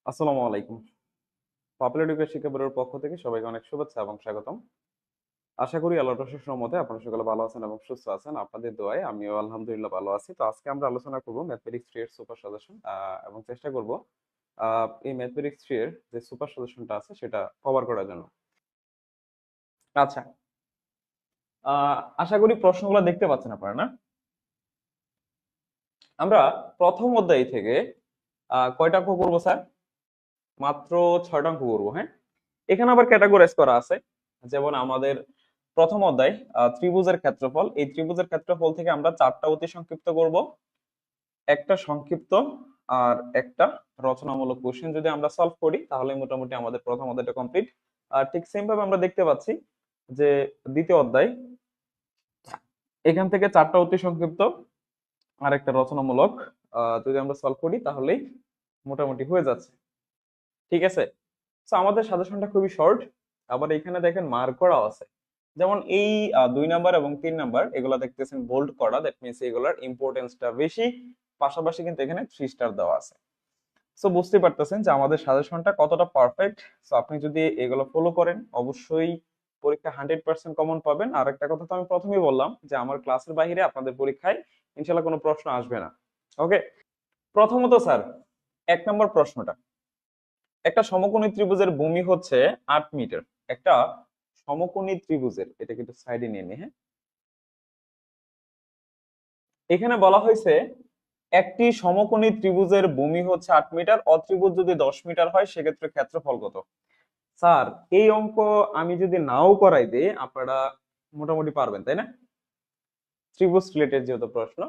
আসসালামু আলাইকুম। Popular education শিক্ষা ব্যুরোর পক্ষ থেকে সবাইকে অনেক শুভেচ্ছা এবং স্বাগতম। আশা করি আল্লাহর অশেষ রহমতে আপনারা সকলে ভালো আছেন এবং সুস্থ আছেন। আপনাদের দোয়ায় আমিও আলহামদুলিল্লাহ ভালো আছি। তো আজকে আমরা আলোচনা করব ম্যাথমেটিক্স 3 এর সুপার সাজেশন এবং চেষ্টা করব এই ম্যাথমেটিক্স 3 এর যে সুপার সাজেশনটা আছে সেটা কভার করার জন্য। আচ্ছা, আশা করি প্রশ্নগুলো দেখতে পাচ্ছেন আপনারা, না? আমরা প্রথম অধ্যায় থেকে কয়টা অঙ্ক করবো স্যার? মাত্র 6টা অঙ্ক করবো, হ্যাঁ? এখানে আবার ক্যাটাগরাইজ করা আছে। যেমন আমাদের প্রথম অধ্যায় ত্রিভুজের ক্ষেত্রফল। এই ত্রিভুজের ক্ষেত্রফল থেকে আমরা 4টা অতি সংক্ষিপ্ত করব, একটা সংক্ষিপ্ত আর একটা রচনামূলক কোশ্চেন যদি আমরা সলভ করি তাহলে মোটামুটি আমাদের প্রথম অধ্যায়টা কমপ্লিট। আর ঠিক সেম ভাবে আমরা দেখতে পাচ্ছি যে দ্বিতীয় অধ্যায়, এখান থেকে 4টা অতি সংক্ষিপ্ত আর একটা রচনামূলক যদি আমরা সলভ করি তাহলেই মোটামুটি হয়ে যাচ্ছে। ঠিক আছে, তো আমাদের সাজেশনটা খুবই শর্ট। আবার এখানে দেখেন মার্ক করাও আছে। যেমন এই 2 নাম্বার এবং 3 নাম্বার এগুলো দেখতেছেন বোল্ড করা, দ্যাট মিনস এগুলোর ইম্পর্টেন্সটা বেশি। পাশাপাশি কিন্তু এখানে 3 স্টার দেওয়া আছে। সো বুঝতে পারতেছেন যে আমাদের সাজেশনটা কতটা পারফেক্ট। সো আপনি যদি এগুলো ফলো করেন অবশ্যই পরীক্ষা 100% কমন পাবেন। আর একটা কথা তো আমি প্রথমেই বললাম যে আমার ক্লাসের বাইরে আপনাদের পরীক্ষায় ইনশাল্লাহ কোনো প্রশ্ন আসবে না। ওকে, প্রথমত স্যার 1 নম্বর প্রশ্নটা, একটা সমকোণী ত্রিভুজের ভূমি হচ্ছে 8 মিটার। একটা সমকোণী ত্রিভুজের, এটা কিন্তু সাইডে নিয়ে নি, হ্যাঁ? এখানে বলা হয়েছে একটি সমকোণী ত্রিভুজের ভূমি হচ্ছে 8 মিটার, অত্রিভুজ যদি 10 মিটার হয় সেক্ষেত্রে ক্ষেত্রফল কত? স্যার এই অঙ্ক আমি যদি নাও করাই দিই আপনারা মোটামুটি পারবেন, তাই না? ত্রিভুজ রিলেটেড যেহেতু প্রশ্ন,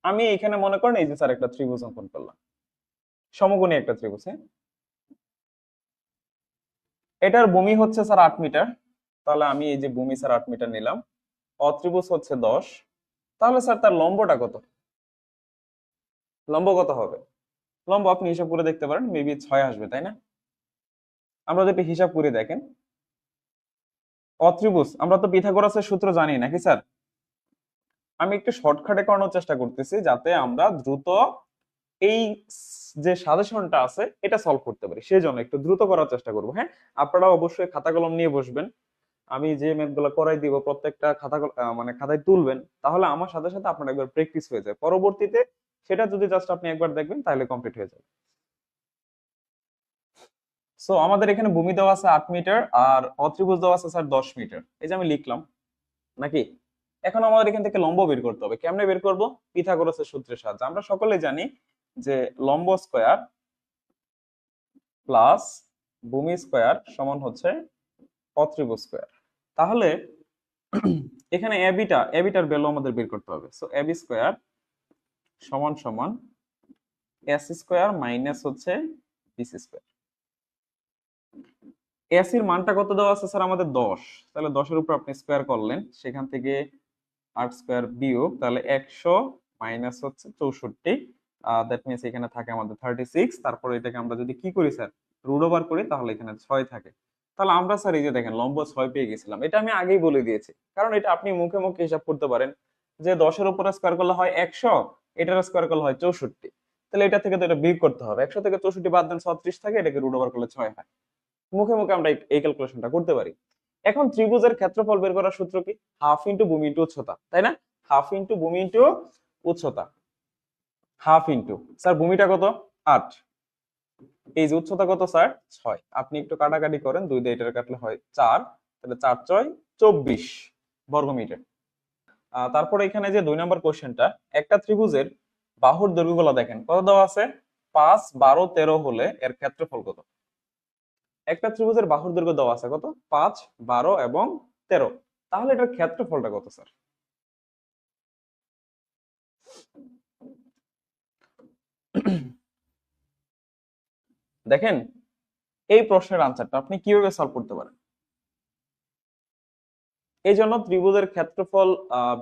আমি এখানে মনে করেন এই যে স্যার একটা ত্রিভুজ অঙ্কন করলাম, সমকোণী একটা ত্রিভুজ, হ্যাঁ? এটার ভূমি হচ্ছে স্যার 8 মিটার। তাহলে আমি এই যে ভূমি স্যার 8 মিটার নিলাম, অত্রিভুজ হচ্ছে 10। তাহলে স্যার তার লম্বটা কত? লম্ব কত হবে? লম্ব আপনি হিসাব করে দেখতে পারেন, মেবি 6 আসবে, তাই না? আমরা যদি হিসাব করে দেখেন, অত্রিভুজ আমরা তো পিথাগোরাসের সূত্র জানি নাকি স্যার? আমি একটু শর্টকাটে করানোর চেষ্টা করতেছি যাতে আমরা দ্রুত এই যে সাজেশনটা আছে এটা সলভ করতে পারি, সেই জন্য একটু দ্রুত করার চেষ্টা করবো, হ্যাঁ? আপনারা অবশ্যই খাতা কলম নিয়ে বসবেন। আমি যে ম্যাথ গুলো করাই দিব প্রত্যেকটা মানে খাতায় তুলবেন, তাহলে আমার সাথে সাথে আপনার একবার প্র্যাকটিস হয়ে যায়। পরবর্তীতে সেটা যদি জাস্ট আপনি একবার দেখবেন তাহলে কমপ্লিট হয়ে যাবে। সো আমাদের এখানে ভূমি দেওয়া আছে 8 মিটার আর অত্রিভুজ দেওয়া আছে স্যার 10 মিটার, এই যে আমি লিখলাম নাকি। এখন আমাদের এখান থেকে লম্ব বের করতে হবে। কেমনে বের করব? পিথাগোরাসের সূত্রের সাহায্যে। আমরা সকলে জানি যে লম্ব স্কয়ার প্লাস ভূমি স্কয়ার সমান হচ্ছে অত্রিভুজ স্কয়ার। তাহলে এখানে এবিটার ভ্যালু আমাদের বের করতে হবে। সো এবি স্কয়ার সমান সমান এস স্কয়ার মাইনাস হচ্ছে বিসি স্কয়ার। এস এর মানটা কত দেওয়া আছে স্যার আমাদের 10। তাহলে 10 এর উপর আপনি স্কয়ার করলেন, সেখান থেকে 8 স্কয়ার বিয়োগ, তাহলে 100 মাইনাস হচ্ছে 64। দ্যাট মিন্স এখানে থাকে আমাদের 36। তারপরে এটাকে আমরা যদি কি করি স্যার, রুট ওভার করি তাহলে এখানে 6 থাকে। তাহলে আমরা স্যার এই যে দেখেন লম্ব 6 পেয়ে গেছিলাম। এটা আমি আগেই বলে দিয়েছি, কারণ এটা আপনি মুখে মুখে হিসাব করতে পারেন যে 10 এর উপরে স্কয়ার করলে হয় 100, এটার স্কয়ার করলে হয় 64। তাহলে এটা থেকে তো এটা বিয়োগ করতে হবে, 100 থেকে 64 বাদ দেন 36 থাকে, এটাকে রুট ওভার করলে 6 হয়। মুখে মুখে আমরা এই ক্যালকুলেশনটা করতে পারি। এখন ত্রিভুজের ক্ষেত্রফল বের করার সূত্র কি? হাফ ইন্টু ভূমি ইন্টু উচ্চতা, তাই না? হাফ ইন্টু ভূমি ইন্টু উচ্চতা। হাফ ইন্টু স্যার ভূমিটা কত? 8। এই যে উচ্চতা কত স্যার? 6। আপনি একটু কাটাকাটি করেন, 2 দিয়ে এটা কাটলে হয় 4। তাহলে 4 6 24 বর্গমিটার। তারপরে এখানে যে 2 নম্বর কোশ্চেনটা, একটা ত্রিভুজের বাহুর দৈর্ঘ্যগুলো দেখেন কত দেওয়া আছে? 5 12 13 হলে এর ক্ষেত্রফল কত? একটা ত্রিভুজের বাহুর দৈর্ঘ্য দেওয়া আছে কত? 5 12 এবং 13। তাহলে এটার ক্ষেত্রফলটা কত স্যার? দেখেন এই প্রশ্নের আনসারটা আপনি কিভাবে সলভ করতে পারেন। এই জন্য ত্রিভুজের ক্ষেত্রফল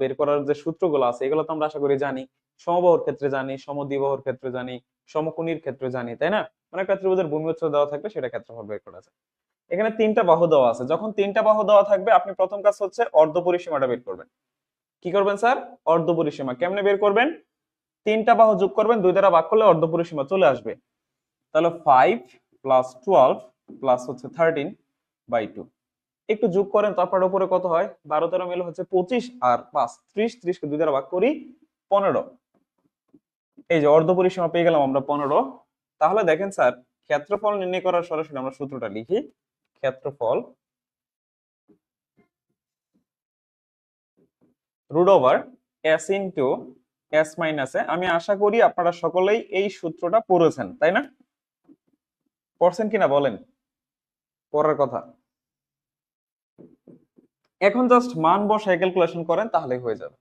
বের করার যে সূত্রগুলো আছে এগুলো তো আমরা আশা করি জানি। সমবাহুর ক্ষেত্রে জানি, সমদ্বিবাহুর ক্ষেত্রে জানি, সমকোণীর ক্ষেত্রে জানি, তাই না? মানে একটা ত্রিভুজের ভূমি উচ্চতা দেওয়া থাকবে সেটা ক্ষেত্রফল বের করা যায়। এখানে 3টা বাহু দেওয়া আছে, যখন 3টা বাহু দেওয়া থাকবে আপনি প্রথম কাজ হচ্ছে অর্ধ পরিসীমাটা বের করবেন। কি করবেন স্যার? অর্ধ পরিসীমা কেমনে বের করবেন? 3টা বাহু যোগ করবেন, 2 দ্বারা ভাগ করলে অর্ধ পরিসীমা চলে আসবে। তাহলে 5 প্লাস 12 প্লাস হচ্ছে 13/2। একটু যোগ করেন, তারপর উপরে কত হয়, 12 13 মিলে হচ্ছে 25 আর 5 30, 30 কে 2 দ্বারা ভাগ করি 15। এই যে অর্ধ পরিসীমা পেয়ে গেলাম আমরা 15। তাহলে দেখেন স্যার, ক্ষেত্রফল নির্ণয় করার সরাসরি আমরা সূত্রটা লিখি। ক্ষেত্রফল root over S into S minus A. আমি আশা করি আপনারা সকলেই এই সূত্রটা পড়েছেন, তাই না? পড়ছেন কিনা বলেন, পড়ার কথা। এখন জাস্ট মান বসায় ক্যালকুলেশন করেন তাহলেই হয়ে যাবে।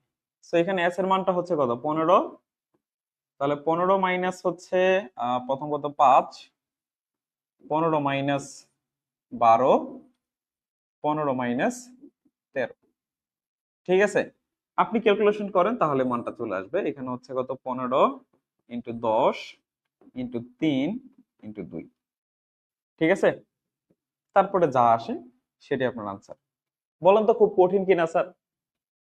তো এখানে এস এর মানটা হচ্ছে কত, 15। তাহলে 15 মাইনাস হচ্ছে প্রথম কত 5, 15 মাইনাস 12, 15 মাইনাস 13। ঠিক আছে, আপনি ক্যালকুলেশন করেন তাহলে মানটা চলে আসবে। এখানে হচ্ছে কত, 15 ইন্টু 10 ইন্টু 3 ইন্টু 2। ঠিক আছে, তারপরে যা আসে সেটাই আপনার আনসার। বলেন তো খুব কঠিন কিনা স্যার?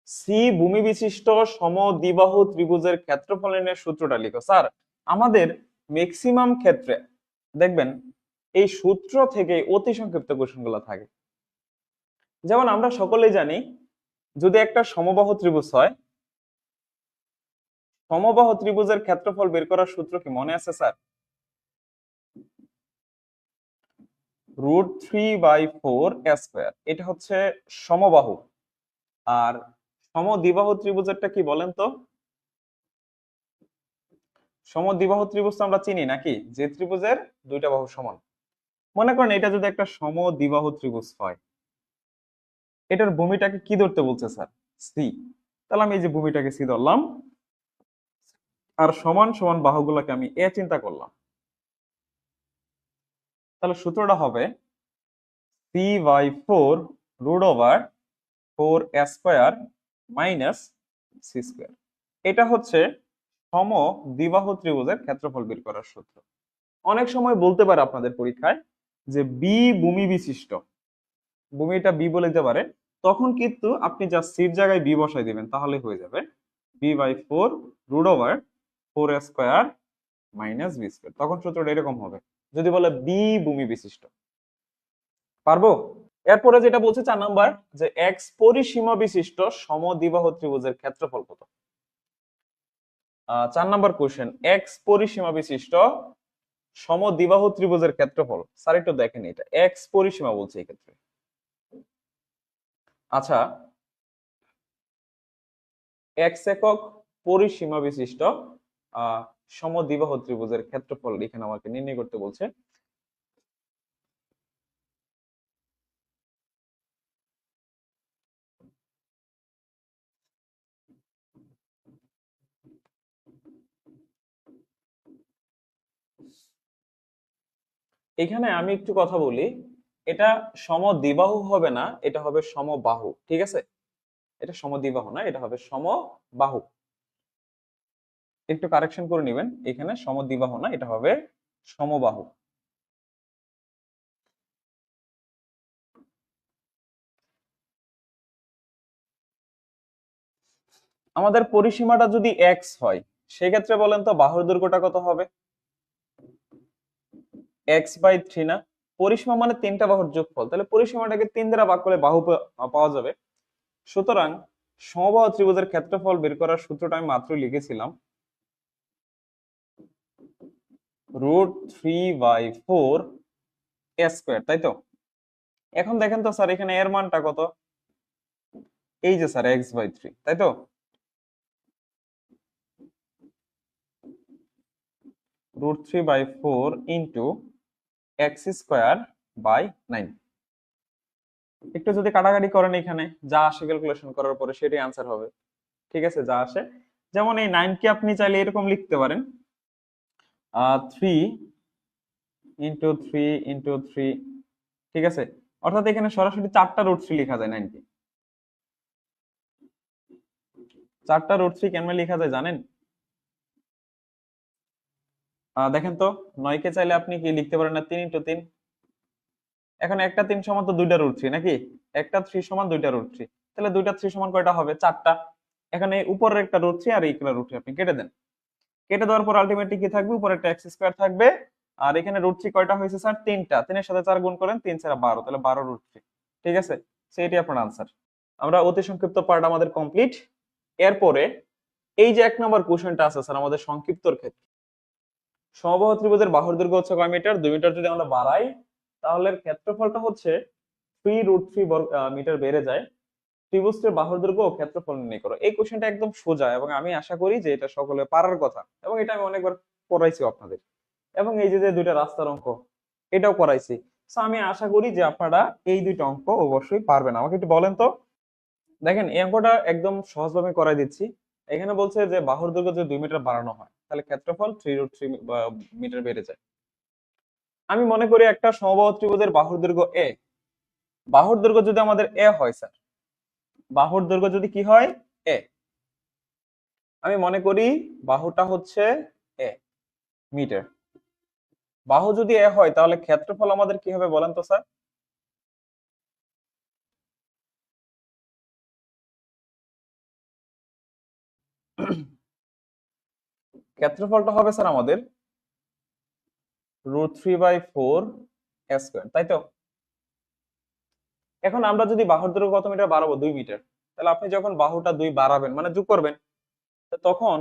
সি ভূমি বিশিষ্ট সমদ্বিবাহু ত্রিভুজের ক্ষেত্রফল নির্ণয়ের সূত্রটা লিখো। স্যার, আমাদের ম্যাক্সিমাম ক্ষেত্রে দেখবেন এই সূত্র থেকে অতি সংক্ষিপ্ত কোশ্চেনগুলো থাকে। যেমন আমরা সকলেই জানি, যদি একটা সমবাহু ত্রিভুজ হয়, সমবাহু ত্রিভুজের ক্ষেত্রফল বের করার সূত্র কি মনে আছে স্যার? √3/4 এটা হচ্ছে সমবাহু। আর সমদ্বিবাহু ত্রিভুজেরটা কি বলেন তো? সমদ্বিবাহু ত্রিভুজ তো আমরা চিনি নাকি, যে ত্রিভুজের দুইটা বাহু সমান। মনে করেন এটা যদি একটা সমদ্বিবাহু ত্রিভুজ হয়, এটার ভূমিটাকে কি ধরতে বলছে স্যার? সি। তাহলে আমি এই যে ভূমিটাকে সি ধরলাম, আর সমান সমান বাহুগুলোকে আমি এ চিন্তা করলাম। তাহলে সূত্রটা হবে c/4 √4s² মাইনাস c²। এটা হচ্ছে সমদ্বিবাহু ত্রিভুজের ক্ষেত্রফল বের করার সূত্র। অনেক সময় বলতে পারে আপনাদের পরীক্ষায় যে বি ভূমি বিশিষ্ট, ভূমিটা বি বলে দিতে পারে, তখন কিন্তু আপনি জাস্ট সির জায়গায় বি বসাই দিবেন, তাহলে হয়ে যাবে b/4 √4s² মাইনাস b²। তখন সূত্রটা এরকম হবে যদি বলে বি ভূমি বিশিষ্ট। পারবো? এরপরে যেটা বলছে 4 নাম্বার, যে এক্স পরিসীমা বিশিষ্ট সমদ্বিবাহু ত্রিভুজের ক্ষেত্রফল কত। 4 নাম্বার কোশ্চেন, এক্স পরিসীমা বিশিষ্ট সমদ্বিবাহু ত্রিভুজের ক্ষেত্রফল। স্যার একটু দেখেন, এটা এক্স পরিসীমা বলছে এই ক্ষেত্রে। আচ্ছা, এক্স একক পরিসীমা বিশিষ্ট সমদ্বিবাহু ত্রিভুজের ক্ষেত্রফল এখানে আমাকে নির্ণয় করতে বলছে। এখানে আমি একটু কথা বলি, এটা সমদ্বিবাহু হবে না, এটা হবে সমবাহু। ঠিক আছে, এটা সমদ্বিবাহু না, এটা হবে সমবাহু। একটু কারেকশন করে নেবেন, এখানে সমদ্বিবাহু না, এটা হবে সমবাহু। আমাদের পরিসীমাটা যদি এক্স হয়, সেক্ষেত্রে বলেন তো বাহুর দৈর্ঘ্যটা কত হবে? x/3 না? পরিসীমা মানে তিনটা বাহুর যোগফল, তাহলে পরিসীমাটাকে 3 দ্বারা ভাগ করলে বাহু পাওয়া যাবে। সুতরাং সমবাহু ত্রিভুজের ক্ষেত্রফল বের করার সূত্রটা আমি মাত্র লিখেছিলাম, √3/4s², তাই তো? এখন দেখেন তো স্যার, এখানে এর মানটা কত? এই যে স্যার x/3, তাই তো? √3/4 ইন্টু x²/9। একটু যদি কাটাকাটি করেন, এখানে যা আসে ক্যালকুলেশন করার পরে সেটাই আনসার হবে। ঠিক আছে, যা আসে। যেমন এই 9 কে আপনি চাইলে এরকম লিখতে পারেন, 3 ইন্টু 3 ইন্টু 3। ঠিক আছে, অর্থাৎ এখানে সরাসরি 4টা √3 লেখা যায় 9 কে। 4টা √3 কেমনে লেখা যায় জানেন? দেখেন তো, 9 কে চাইলে আপনি কি লিখতে পারেন না 3 ইন্টু 3। এখন একটা 3 সমান তো 2টা √3 নাকি? একটা 3 সমান 2টা √3, তাহলে 2টা 3 সমান কয়টা হবে? 4টা। এখানে উপরের একটা √3 আর এই √3 আপনি কেটে দেন। কেটে দেওয়ার পর আলটিমেটলি কি থাকবে? উপরে একটা x² থাকবে, আর এখানে √3 কয়টা হয়েছে স্যার? 3টা। 3 এর সাথে 4 গুণ করেন, 3 4 12, তাহলে 12√3। ঠিক আছে, সেটাই আপনার আনসার। আমরা অতি সংক্ষিপ্ত পার্ট আমাদের কমপ্লিট। এরপরে এই যে 1 নম্বর কোশ্চেনটা আছে স্যার আমাদের সংক্ষিপ্তর ক্ষেত্রে, সমবাহু ত্রিভুজের বাহুর দৈর্ঘ্য হচ্ছে কয় মিটার? 2 মিটার যদি আমরা বাড়াই তাহলে ক্ষেত্রফলটা হচ্ছে 3√3 মিটার বেড়ে যায়। ত্রিভুজটির বাহুর দৈর্ঘ্য ও ক্ষেত্রফল নির্ণয় করো। এই কোশ্চেনটা একদম সোজা এবং আমি আশা করি যে এটা সকলে পারার কথা, এবং এটা আমি অনেকবার পড়াইছি আপনাদের। এবং এই যে দুইটা রাস্তার অঙ্ক এটাও করাইছি। সো আমি আশা করি যে আপনারা এই দুইটা অঙ্ক অবশ্যই পারবেন। আমাকে একটু বলেন তো। দেখেন এই অঙ্কটা একদম সহজভাবে করাই দিচ্ছি। এখানে বলছে যে বাহুর দৈর্ঘ্য যদি 2 মিটার বাড়ানো হয় তাহলে ক্ষেত্রফল 3√3 মিটার বেড়ে যায়। আমি মনে করি একটা সমবাহু ত্রিভুজের বাহুর দৈর্ঘ্য এ, বাহুর দৈর্ঘ্য যদি আমাদের এ হয় স্যার, বাহুর দৈর্ঘ্য যদি কি হয়? এ। আমি মনে করি বাহুটা হচ্ছে এ মিটার। বাহু যদি এ হয় তাহলে ক্ষেত্রফল আমাদের কি হবে বলেন তো স্যার? ক্ষেত্রফলটা হবে স্যার আমাদের √3/4 স্কয়ার, তাই তো? এখন আমরা যদি বাহুর দৈর্ঘ্য কত মিটার বাড়াবো? 2 মিটার। তাহলে আপনি যখন বাহুটা 2 বাড়াবেন মানে যোগ করবেন, তখন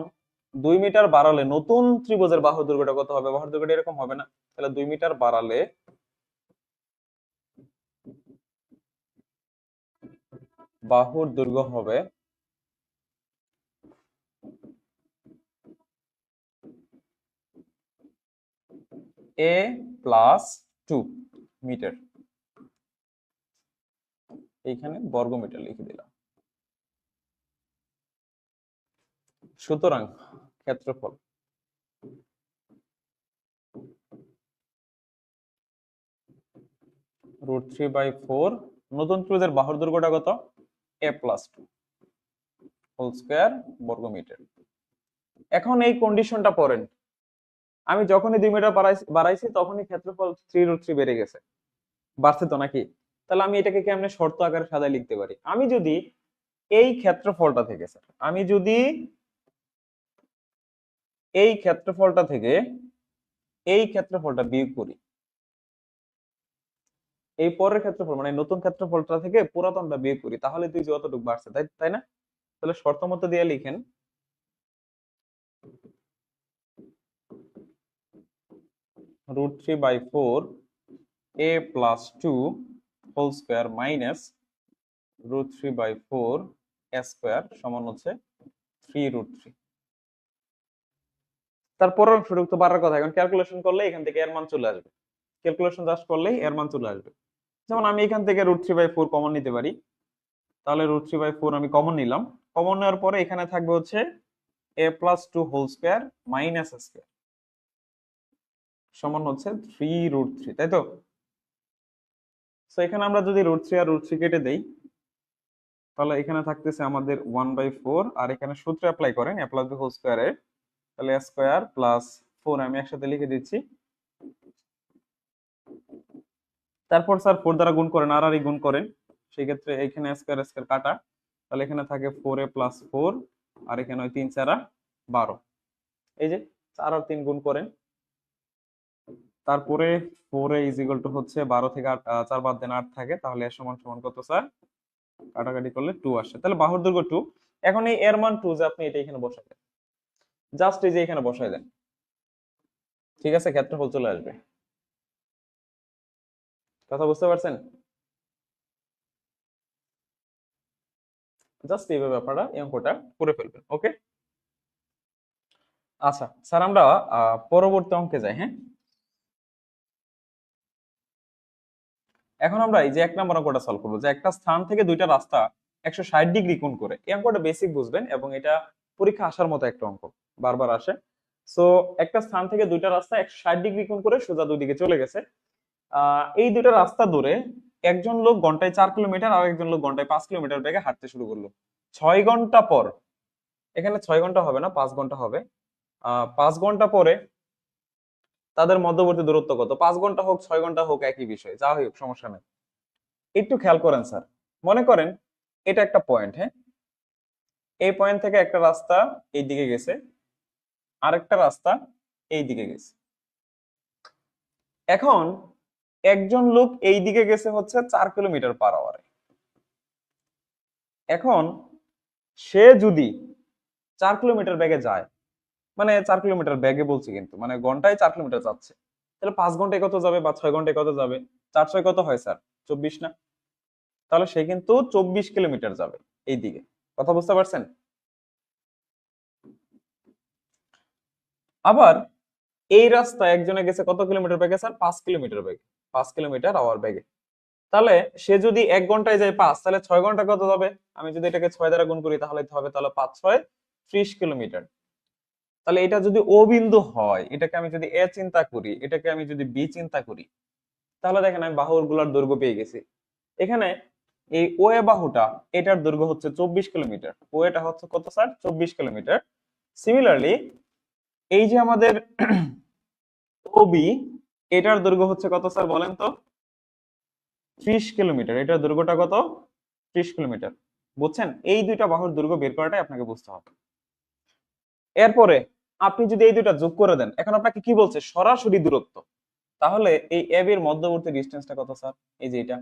2 মিটার বাড়ালে নতুন ত্রিভুজের বাহুর দৈর্ঘ্যটা কত হবে? বাহুর দৈর্ঘ্যটা এরকম হবে না? তাহলে 2 মিটার বাড়ালে বাহুর দৈর্ঘ্য হবে a + 2 মিটার। এইখানে বর্গ মিটার লিখে দিলাম। সুতরাং ক্ষেত্রফল √3/4, নতুন ত্রিভুজের বাহুর দৈর্ঘ্যটা কত? a + 2 হোল স্কয়ার বর্গ মিটার। এখন এই কন্ডিশনটা পড়েন, আমি যখনই 2 মিটার বাড়াইছি তখনই ক্ষেত্রফল 3√3 বেড়ে গেছে, বাড়ছে তো নাকি? তাহলে আমি এটাকে কেমনে শর্ত আকারে সাজায় লিখতে পারি? আমি যদি এই ক্ষেত্রফলটা থেকে স্যার, আমি যদি এই ক্ষেত্রফলটা থেকে এই ক্ষেত্রফলটা বিয়োগ করি, এই পরের ক্ষেত্রফল মানে নতুন ক্ষেত্রফলটা থেকে পুরাতনটা বিয়োগ করি, তাহলে তুই যতটুকু বাড়ছে, তাই তাই না? তাহলে শর্ত মতো দিয়ে লিখেন √3/4 a + 2 whole square minus √3/4 square সমান হচ্ছে 3√3। তারপরের অংশটুকু তো বাড়ার কথা, এখন ক্যালকুলেশন করলে এখান থেকে এর মান চলে আসবে। ক্যালকুলেশন জাস্ট করলেই এর মান চলে আসবে। যেমন আমি এখান থেকে √3/4 কমন নিতে পারি, তাহলে √3/4 আমি কমন নিলাম। কমন নেওয়ার পরে এখানে থাকবে হচ্ছে a + 2 whole square minus square সমান হচ্ছে 3√3, তাই তো? সো এখানে আমরা যদি √3 আর √3 কেটে দেই তাহলে এখানে থাকতেছে আমাদের 1/4, আর এখানে সূত্র অ্যাপ্লাই করেন a + b হোল স্কয়ারে, তাহলে a স্কয়ার প্লাস 4 আমি একসাথে লিখে দিচ্ছি। তারপর স্যার 4 দ্বারা গুণ করেন, আর গুণ করেন, সেই ক্ষেত্রে এখানে স্কয়ার স্কয়ার কাটা, তাহলে এখানে থাকে 4a + 4, আর এখানে ওই 3 4 12, এই যে 4 আর 3 গুণ করেন, তারপরে 4a = হচ্ছে 12 থেকে 4 বাদ দেন 8 থাকে, তাহলে এর সমান সমান কত স্যার? কাটাকাটি করলে 2 আসে, তাহলে বাহুর দৈর্ঘ্য 2। এখন এই এর মান 2 যে আপনি এটা এখানে বসাই দেন, জাস্ট এই যে এখানে বসাই দেন, ঠিক আছে? ক্ষেত্রফল চলে আসবে। কথা বুঝতে পারছেন? জাস্ট এইভাবে আপনারা এই অঙ্কটা করে ফেলবেন। ওকে, আচ্ছা স্যার আমরা পরবর্তী অঙ্কে যাই। হ্যাঁ, এখন আমরা এই যে 1 নম্বর অঙ্কটা সলভ করবো, যে একটা স্থান থেকে দুইটা রাস্তা 160 ডিগ্রি কোণ করে। এই অঙ্কটা বেসিক বুঝবেন এবং এটা পরীক্ষা আসার মতো একটা অঙ্ক, বারবার আসে। সো একটা স্থান থেকে দুইটা রাস্তা 160 ডিগ্রি কোণ করে সোজা দুই দিকে চলে গেছে। এই দুইটা রাস্তা ধরে একজন লোক ঘন্টায় 4 কিলোমিটার আর একজন লোক ঘন্টায় 5 কিলোমিটার বেগে হাঁটতে শুরু করলো। 6 ঘন্টা পর, এখানে 6 ঘন্টা হবে না, 5 ঘন্টা হবে। 5 ঘন্টা পরে তাদের মধ্যবর্তী দূরত্ব কত? 5 ঘন্টা হোক 6 ঘন্টা হোক একই বিষয়, যা হোক সমস্যা নেই। একটু খেয়াল করেন স্যার, মনে করেন এটা একটা পয়েন্ট। হ্যাঁ, এই পয়েন্ট থেকে একটা রাস্তা এই দিকে গেছে, আরেকটা রাস্তা এই দিকে গেছে। এখন একজন লোক এই দিকে গেছে হচ্ছে 4 কিলোমিটার/আওয়ারে। এখন সে যদি 4 কিলোমিটার বেগে যায়, মানে 4 কিলোমিটার বেগে বলছি কিন্তু মানে ঘন্টায় 4 কিলোমিটার যাচ্ছে, তাহলে 5 ঘন্টায় কত যাবে বা 6 ঘন্টায় কত যাবে? 4 6 কত হয় স্যার? 24 না? তাহলে সে কিন্তু 24 কিলোমিটার যাবে এই দিকে। কথা বুঝতে পারছেন? আবার এই রাস্তায় একজনে গেছে কত কিলোমিটার বেগে স্যার? 5 কিলোমিটার বেগে, 5 কিলোমিটার বেগে। তাহলে সে যদি 1 ঘন্টায় যায় 5, তাহলে 6 ঘন্টা কত যাবে? আমি যদি এটাকে 6 দ্বারা গুণ করি তাহলে হবে, তাহলে 5 6 30 কিলোমিটার। তাহলে এটা যদি ও বিন্দু হয়, এটাকে আমি যদি এ চিন্তা করি, এটাকে আমি যদি বি চিন্তা করি, তাহলে দেখেন আমি বাহুর গুলার দৈর্ঘ্য পেয়ে গেছি। এখানে এই ও এ বাহুটা, এটার দৈর্ঘ্য হচ্ছে 24 কিলোমিটার, ও এটা হচ্ছে কত স্যার? 24 কিলোমিটার। সিমিলারলি এই যে আমাদের ও বি, এটার দৈর্ঘ্য হচ্ছে কত স্যার বলেন তো? 30 কিলোমিটার। এটার দৈর্ঘ্যটা কত? 30 কিলোমিটার। বুঝছেন? এই দুইটা বাহুর দৈর্ঘ্য বের করাটাই আপনাকে বুঝতে হবে। এরপরে আপনি যদি এই দুইটা যোগ করে দেন, এখন আপনাকে কি বলছে? সরাসরি দূরত্ব। তাহলে এই এ বির মধ্যবর্তী ডিসটেন্সটা কত স্যার? এই যে এটা,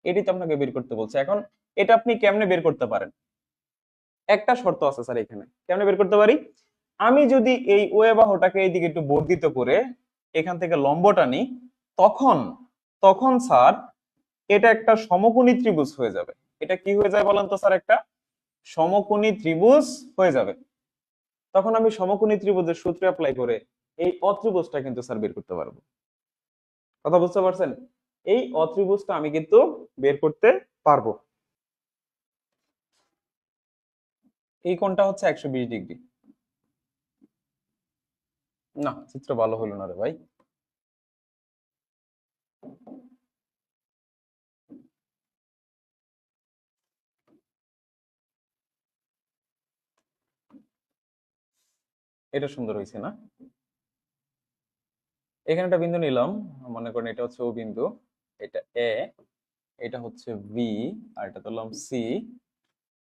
এটি তো আপনাকে বের করতে বলছে। এখন এটা আপনি কেমনে বের করতে পারেন? একটা শর্ত আছে স্যার এখানে। কেমনে বের করতে পারি? আমি যদি এই ওয়ে বাহুটাকে এইদিকে একটু বর্ধিত করে এখান থেকে লম্বটা নিই, তখন তখন স্যার এটা একটা সমকোণী ত্রিভুজ হয়ে যাবে। এটা কি হয়ে যায় বলেন তো স্যার? একটা সমকোণী ত্রিভুজ হয়ে যাবে। তখন আমি সমকোণী ত্রিভুজের সূত্র অ্যাপ্লাই করে এই অত্রিভুজটা কিন্তু স্যার বের করতে পারবো। কথা বুঝতে পারছেন? এই অত্রিভুজটা আমি কিন্তু বের করতে পারবো। এই কোণটা হচ্ছে 120 ডিগ্রি। না, চিত্র ভালো হলো না রে ভাই। এটা সুন্দর হয়েছে না? এখানে একটা বিন্দু নিলাম, মনে করেন এটা হচ্ছে ও বিন্দু, এটা এ, এটা হচ্ছে বি, আর এটা ধরলাম সি,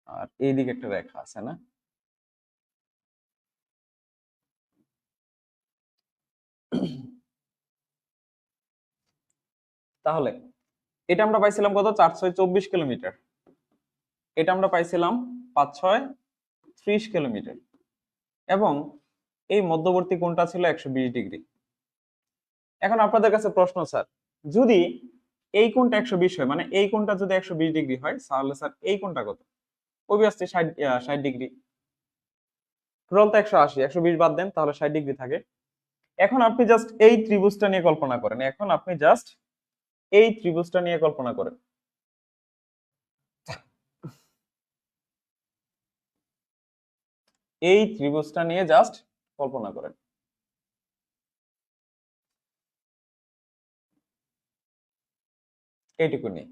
আর এইদিকে একটা রেখা আছে না? তাহলে এটা আমরা পাইছিলাম কত? 4 6 24 কিলোমিটার। এটা আমরা পাইছিলাম 5 6 30 কিলোমিটার। এবং এই মধ্যবর্তী কোণটা ছিল 120 ডিগ্রি। এখন আপনাদের কাছে প্রশ্ন স্যার, যদি এই কোণটা 120 হয়, মানে এই কোণটা যদি 120 ডিগ্রি হয়, তাহলে স্যার এই কোণটা কত? Obviously 60 degree. টোটাল তো 180, 120 বাদ দেন, তাহলে 60 ডিগ্রি থাকে। এখন আপনি জাস্ট এই ত্রিভুজটা নিয়ে কল্পনা করেন। এখন আপনি জাস্ট এই ত্রিভুজটা নিয়ে কল্পনা করেন। এই ত্রিভুজটা নিয়ে জাস্ট কল্পনা করেন। এইটুকু নিয়ে।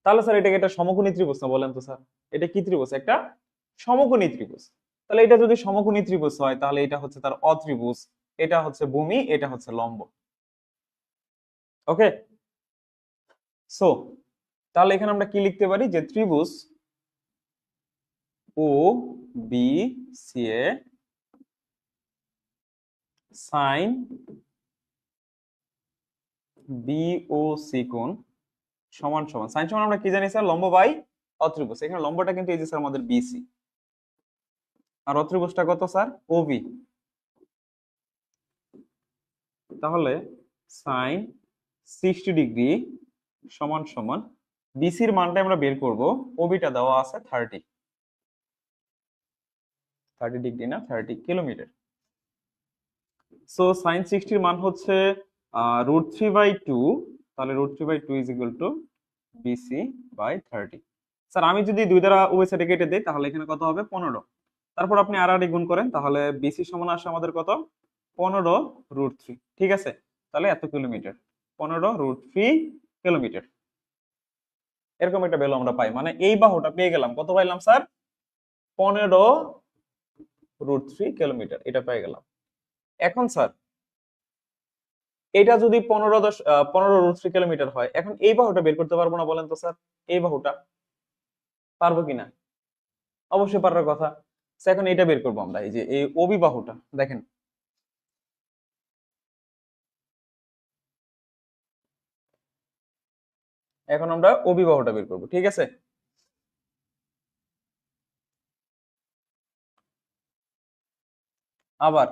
তাহলে স্যার এটাকে একটা সমকোণী ত্রিভুজ না বলেন তো স্যার? এটা কি ত্রিভুজ? একটা সমকোণী ত্রিভুজ। তাহলে এটা যদি সমকোণী ত্রিভুজ হয়, তাহলে এটা হচ্ছে তার অত্রিভুজ, এটা হচ্ছে ভূমি, এটা হচ্ছে লম্ব। ওকে? সো তাহলে এখানে আমরা কি লিখতে পারি? যে ত্রিভুজ ও বি সি এ সাইন বি ও সি কোণ সমান সমান, সাইন সমান আমরা কি জানি স্যার? লম্ব বাই অত্রিভুজ। এখানে লম্বটা কিন্তু এই যে স্যার আমাদের বিসি, আর অত্রিভুজটা কত স্যার? ওবি। তাহলে সাইন 60 ডিগ্রি সমান সমান বিসির মানটা আমরা বের করব, ওবিটা দেওয়া আছে 30 ডিগ্রি না, 30 কিলোমিটার। সো সাইন 60 মান হচ্ছে √3/2। তাহলে √3/2 is equal to BC by 30। Sir আমি যদি 2 দ্বারা উভয় সাইডে কেটে দিই, তাহলে এখানে কত হবে? 15। তারপর আপনি আর গুণ করেন, তাহলে বিসি সমান আসে আমাদের কত? 15√3। ঠিক আছে? তাহলে এত কিলোমিটার, 15√3 কিলোমিটার। এরকম একটা ভ্যালু আমরা পাই, মানে এই বাহুটা পেয়ে গেলাম। কত পাইলাম স্যার? 15√3 কিলোমিটার, এটা পেয়ে গেলাম। এখন স্যার এটা যদি 15√3 কিলোমিটার হয়, এখন এই বাহুটা বের করতে পারবো না বলেন তো স্যার? এই বাহুটা পারবো কিনা? অবশ্যই পারার কথা। এখন এটা বের করবো আমরা, এই যে এই ওবি বাহুটা দেখেন, এখন আমরা ওবি বাহুটা বের করবো, ঠিক আছে। আবার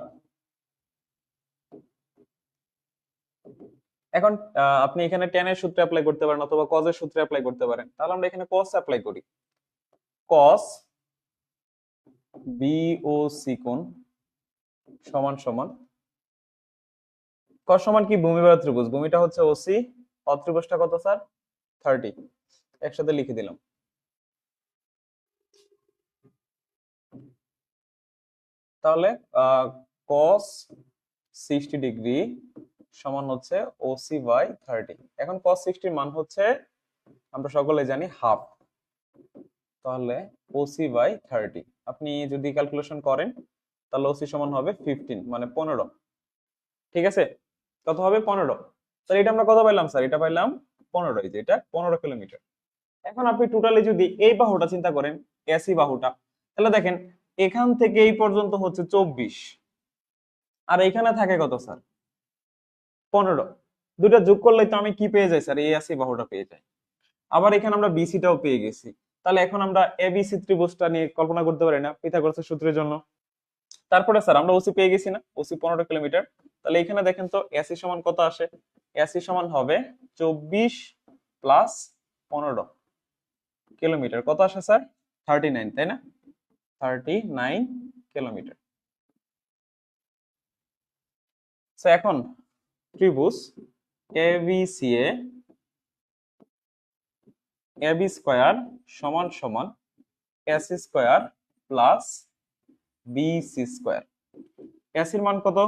এখন আপনি এখানে tan এর সূত্র অ্যাপ্লাই করতে পারেন অথবা cos এর সূত্র অ্যাপ্লাই করতে পারেন। তাহলে আমরা এখানে cos অ্যাপ্লাই করি। cos BOC কোণ সমান সমান, cos সমান কি ভূমি বাহুর ত্রিভুজ, ভূমিটা হচ্ছে OC, অত্রিভুজটা কত স্যার 30, একসাথে লিখে দিলাম। তাহলে cos 60 ডিগ্রি সমান হচ্ছে OC বাই 30। এখন cos 60 এর মান হচ্ছে আমরা সকলে জানি হাফ, তাহলে OC বাই 30 আপনি যদি ক্যালকুলেশন করেন তাহলে OC সমান হবে 15 মানে 15, ঠিক আছে। কত হবে 15। তাহলে এটা আমরা কত পাইলাম স্যার, এটা পাইলাম 15, এই যে এটা 15 কিলোমিটার। এখন আপনি টোটালি যদি এই বাহুটা চিন্তা করেন, এসি বাহুটা, তাহলে দেখেন এখান থেকে এই পর্যন্ত হচ্ছে 24, আর এখানে থাকে কত স্যার 15, দুটো যোগ করলে তো আমি কি পেয়ে যাই স্যার, এই এসি বাহুটা পেয়ে যাই। আবার এখানে আমরা বিসিটাও পেয়ে গেছি। তাহলে এখন আমরা এবিসি ত্রিভুজটা নিয়ে কল্পনা করতে পারি না পিথাগোরাসের সূত্রের জন্য। তারপরে স্যার আমরা ওসি পেয়ে গেছি না, ওসি 15 কিলোমিটার। তাহলে এখানে দেখেন তো এসি সমান কত আসে, এসি সমান হবে 24 প্লাস 15 কিলোমিটার, কত আসে স্যার 39, তাই না, 39 কিলোমিটার। সো এখন ত্রিভুজ এবিসিএ এবি স্কয়ার সমান সমান AC square plus BC square. এসির মান কত,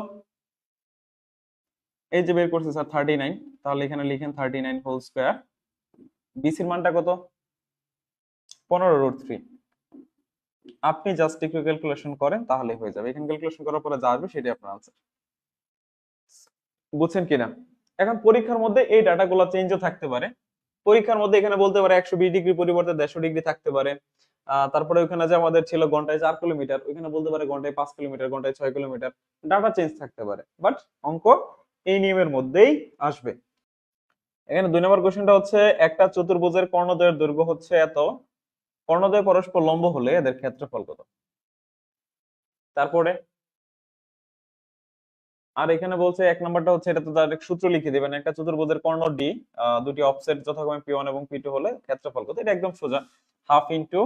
এই যে বের করছে স্যার 39, তাহলে এখানে লিখেন 39 হোল স্কয়ার। বিসির মানটা কত 15√3। আপনি জাস্ট একটু ক্যালকুলেশন করেন তাহলে হয়ে যাবে, এখানে ক্যালকুলেশন করার পরে যা আসবে সেটাই আপনার আনসার। বুঝছেন কিনা। এখন পরীক্ষার মধ্যে এই ডাটাগুলো চেঞ্জও থাকতে পারে। পরীক্ষার মধ্যে এখানে বলতে পারে 120 ডিগ্রি পরিবর্তে 150 ডিগ্রি থাকতে পারে। তারপরে ওখানে যে আমাদের ছিল ঘন্টায় 4 কিলোমিটার, ওইখানে বলতে পারে ঘন্টায় 5 কিলোমিটার, ঘন্টায় 6 কিলোমিটার, ডাটা চেঞ্জ থাকতে পারে, বাট অঙ্ক এই নিয়মের মধ্যেই আসবে। এখানে 2 নম্বর কোশ্চেনটা হচ্ছে একটা চতুর্ভুজের কর্ণদ্বয়ের দৈর্ঘ্য হচ্ছে এত, কর্ণদ্বয় পরস্পর লম্ব হলে এদের ক্ষেত্রফল কত। তারপরে আর এখানে বলছে 1 নম্বরটা হচ্ছে এটা তো ডাইরেক্ট সূত্র লিখে দিবেন, একটা চতুর্ভুজের কর্ণ ডি, দুটি অফসেট যথাক্রমে P1 এবং P2 হলে ক্ষেত্রফল কত। এটা একদম সোজা, half into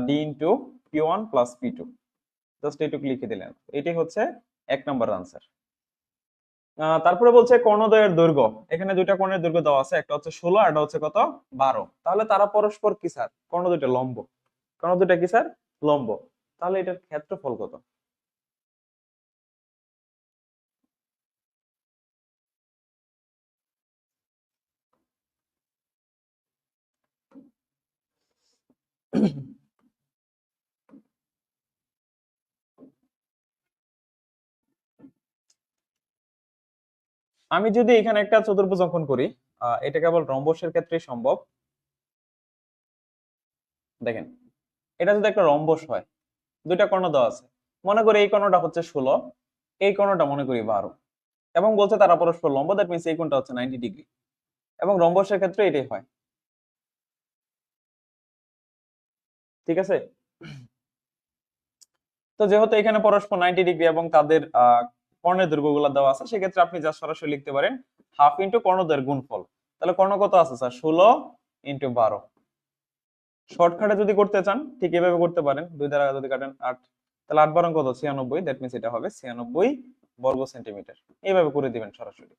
D into P1 plus P2, just এইটুকু লিখে দিলেন, এটাই হচ্ছে 1 নম্বর আনসার। তারপরে বলছে কর্ণদ্বয়ের দৈর্ঘ্য, এখানে দুইটা কর্ণের দৈর্ঘ্য দেওয়া আছে, একটা হচ্ছে 16 আর একটা হচ্ছে কত 12, তাহলে তারা পরস্পর কি স্যার, কর্ণ দুইটা লম্ব, কর্ণ দুইটা কি স্যার লম্ব, তাহলে এটার ক্ষেত্রফল কত। আমি যদি এখানে একটা চতুর্ভুজ অঙ্কন করি, এটা কেবল রম্বসের ক্ষেত্রেই সম্ভব। দেখেন এটা যদি একটা রম্বস হয়, দুইটা কর্ণ দেওয়া আছে, মনে করি এই কর্ণটা হচ্ছে 16, এই কর্ণটা মনে করি 12, এবং বলছে তারা পরস্পর লম্ব, দ্যাট মিন্স এই কোণটা হচ্ছে 90 ডিগ্রি, এবং রম্বসের ক্ষেত্রে এটাই হয়, ঠিক আছে। তো যেহেতু এখানে পরস্পর 90 ডিগ্রি এবং তাদের কর্ণের দৈর্ঘ্যগুলো দেওয়া আছে, সেক্ষেত্রে আপনি যা সরাসরি লিখতে পারেন হাফ ইন্টু কর্ণদ্বয়ের গুণফল। তাহলে কর্ণ কত আছে স্যার 16 ইন্টু 12। শর্টকাটে যদি করতে চান ঠিক এভাবে করতে পারেন, 2 দ্বারা যদি কাটেন 8, তাহলে 8 বারং কত 96, দ্যাট মিন্স এটা হবে 96 বর্গ সেন্টিমিটার, এইভাবে করে দিবেন সরাসরি।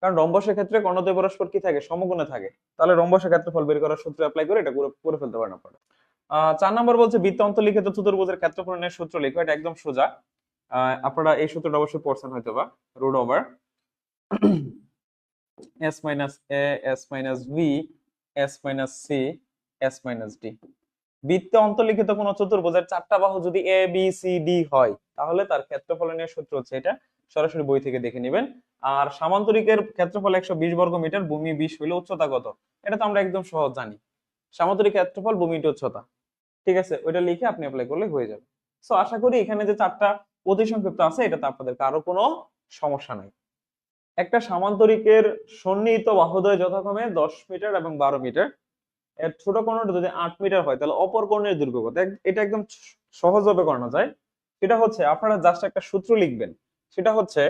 কারণ রম্বসের ক্ষেত্রে কর্ণদ্বয় পরস্পর কি থাকে সমকোণে থাকে, তাহলে রম্বসের ক্ষেত্রফল বের করার সূত্র অ্যাপ্লাই করে এটা করে ফেলতে পারেন আপনারা। 4 নম্বর বলছে বৃত্ত অন্তর্লিখিত চতুর্ভুজের ক্ষেত্রফল নির্ণয়ের সূত্র লিখো, এটা একদম সোজা। আপনারা এই সূত্রটা অবশ্যই পড়ছেন হয়তো বা, root over s minus a s minus b s minus c s minus d। বৃত্তে অন্তর্লিখিত কোন চতুর্ভুজের 4টা বাহু যদি a b c d হয় তাহলে তার ক্ষেত্রফল নির্ণয়ের সূত্র হচ্ছে এটা, সরাসরি বই থেকে দেখে নেবেন। আর সামান্তরিকের ক্ষেত্রফল 120 বর্গ মিটার, ভূমি 20 হইলে উচ্চতা কত, এটা তো আমরা একদম সহজ জানি, সামান্তরিক ক্ষেত্রফল ভূমি ইনটু উচ্চতা, ঠিক আছে, ওইটা লিখে আপনি অ্যাপ্লাই করলে হয়ে যাবে। সো আশা করি এখানে যে 4টা অতি সংক্ষিপ্ত আছে এটাতে আপনাদের কারো কোনো সমস্যা নাই। একটা সামান্তরিকের সন্নিহিত বাহুদ্বয় যথাক্রমে 10 মিটার এবং 12 মিটার। এর ছোট কোণটা যদি 8 মিটার হয় তাহলে অপর কোণের দৈর্ঘ্য কত? এটা একদম সহজভাবে করানো যায়। সেটা হচ্ছে আপনারা জাস্ট একটা সূত্র লিখবেন, সেটা হচ্ছে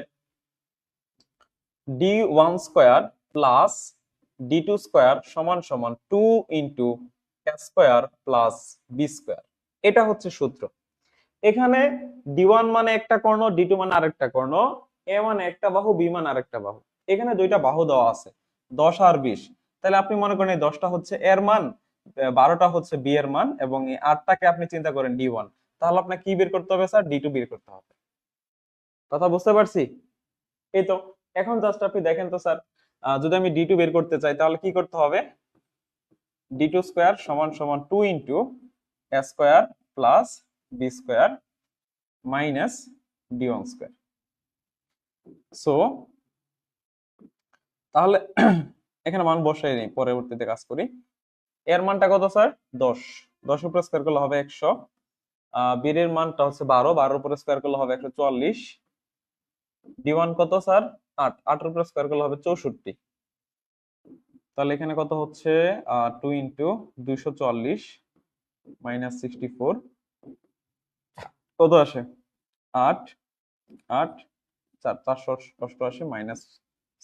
d1 square plus d2 square সমান সমান 2 into a square plus b square. এটা হচ্ছে সূত্র। এখানে d1 মানে একটা কর্ণ, d2 মানে আরেকটা কর্ণ, a মানে একটা বাহু, b মানে আরেকটা বাহু। এখানে দুইটা বাহু দেওয়া আছে 10 আর 20। তাহলে আপনি মনে করেন এই 10টা হচ্ছে এর মান, 12টা হচ্ছে b এর মান, এবং এই 8টাকে আপনি চিন্তা করেন d1। তাহলে আপনাকে কি বের করতে হবে স্যার? d2 বের করতে হবে। কথা বুঝতে পারছি? এই তো। এখন জাস্ট আপনি দেখেন তো স্যার, যদি আমি d2 বের করতে চাই তাহলে কি করতে হবে? d2 স্কয়ার সমান সমান 2 into a square plus b square minus d1 square. So তাহলে এখানে মান বসাই নেই, পরবর্তীতে কাজ করি। এর মানটা কত স্যার? 10। 10 উপরে স্কয়ার করলে হবে 100। বীর এর মানটা হচ্ছে 12, 12 উপরে স্কয়ার করলে হবে 144। d1 কত স্যার? 8, 8 এর উপরে স্কয়ার করলে হবে 64। তাহলে এখানে কত হচ্ছে? 2 ইন্টু 244 মাইনাস 64 কত আসে? 8, 8, 4, 488 মাইনাস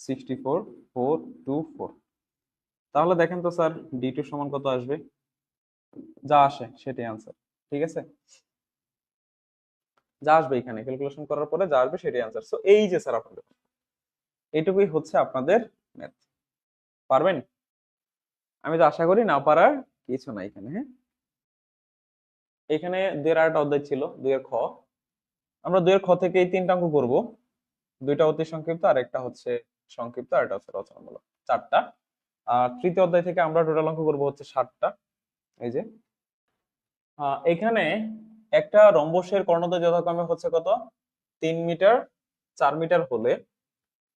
64, 4, 2, 4। তাহলে দেখেন তো স্যার d2 সমান কত আসবে? যা আসে সেটাই আনসার। ঠিক আছে, যা আসবে এখানে ক্যালকুলেশন করার পরে যা আসবে সেটাই আনসার। সো এই যে স্যার আপনাদের এইটুকুই হচ্ছে আপনাদের ম্যাথ। পারবেন? আমি তো আশা করি না পারার কিছু নাই এখানে। হ্যাঁ, এখানে 2 এর আরেকটা অধ্যায় ছিল, 2 এর খ। আমরা 2 এর খ থেকে এই 3টা অঙ্ক করব। দুইটা অতি সংক্ষিপ্ত আর একটা হচ্ছে সংক্ষিপ্ত, আর একটা হচ্ছে রচনামূলক, 4টা। আর তৃতীয় অধ্যায় থেকে আমরা টোটাল অঙ্ক করব হচ্ছে 7টা। এই যে এখানে একটা রম্বসের কর্ণদ্বয় যথাক্রমে হচ্ছে কত? 3 মিটার 4 মিটার হলে